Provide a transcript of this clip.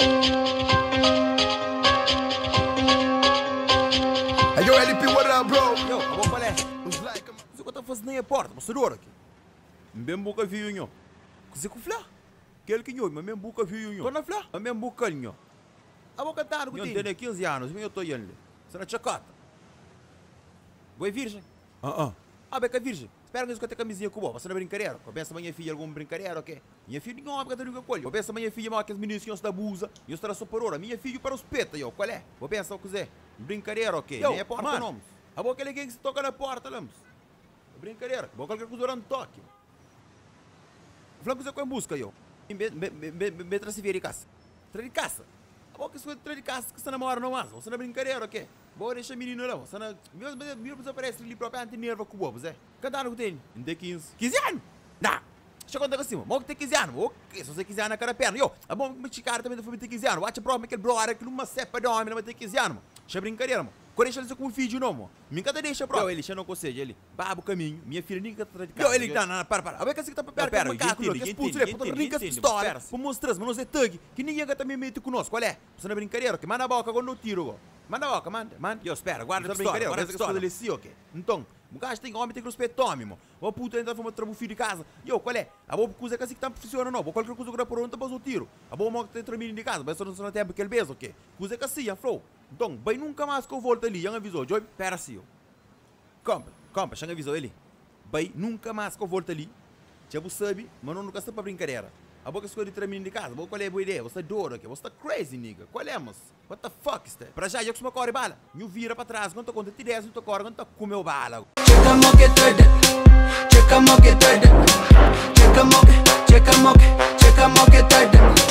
Hey, yo, LP, what up, bro? Yo, abo qual é? Os like, Você que tá fazendo nem a porta, mas segura aqui. Mesmo boca viu, nho. Você com flá? Aquele que nho, mas mesmo boca viu, nho. Tô na flá? Mas mesmo boca, nho. Abo cantar, não tem. Eu tenho 15 anos, eu tô indo. Você não é chacota. Boa virgem. Ah, beca virgem. Espera que eu tenho camisinha com boa. Você não é brincadeira? Eu penso minha filha alguma brincadeira, ok? Minha filha não é porque eu colho. Eu penso minha filha mal que as meninas que da abusa e eu estou só por hora. Minha filha para os peta, eu. Qual é? Eu penso o que é. Brincadeira, ok? Nem é porta, não. A boca ele que se toca na porta, lamos. Brincadeira. Vou qualquer coisa durante toque. Falando que você com busca, eu. Me trouxe vir de casa. Tra de casa. A boca isso tra de casa que você namora não mais. Você não é brincadeira, ok? Boa, deixa menino não. Você não. Meu parece ali próprio nerva com o bobo, Zé. Cada ano que tem? Tem 15. 15 anos? Não. Deixa eu contar com você, mal que tem 15 anos. Ok, se você 15 anos na cara perna. Eu, a bom, mas cara também foi ter 15 anos. Bate a prova, aquele brother que numa cepa de homem não vai ter 15 anos, mano. Deixa brincadeira, mano. Quando deixa com o filho não, mano. Me encanta deixa prova. Ele já não consegue, ele. Baba o caminho. Minha filha nem tá de casa. Ele, não, para. A ver que você tá perto do macaco, que expulso, ele, puta, nem que história. Vou mostrar, mas não é thug. Que ninguém também mete conosco, qual é? Você não é brincadeira, que manda a boca quando eu tiro, Manda a boca, manda. Eu espera, guarda a brincadeira, guarda essa história. Ok? Então, o gajo tem homem, tem que respeitar homem, mano. O puta ainda foi trazer o filho de casa. E eu, qual é? A boa coisa que assim que tá funciona, não. Qualquer coisa que eu por onde tá o tiro. A boa mão que tem trabalho de casa, mas só não tem aquele beijo, ok? Coisa que assim, flow. Então, bem nunca mais que eu volto ali, já avisou. Joy, pera assim, ó. Compra, já avisou ele. Bem, nunca mais que eu volto ali. Já você sabe, mas não nunca está para brincadeira. A boca escolhe de trabalho de casa. Qual é a boa ideia? Você é doido, ok? Você tá crazy, nigga. Qual é, mas? What the fuck is that? Para já, eu costumo correr bala. Me vira para trás, quando eu conto 10, eu tô correndo, quando eu comeu bala. Checa moque toda, checa moque toda, checa moque toda.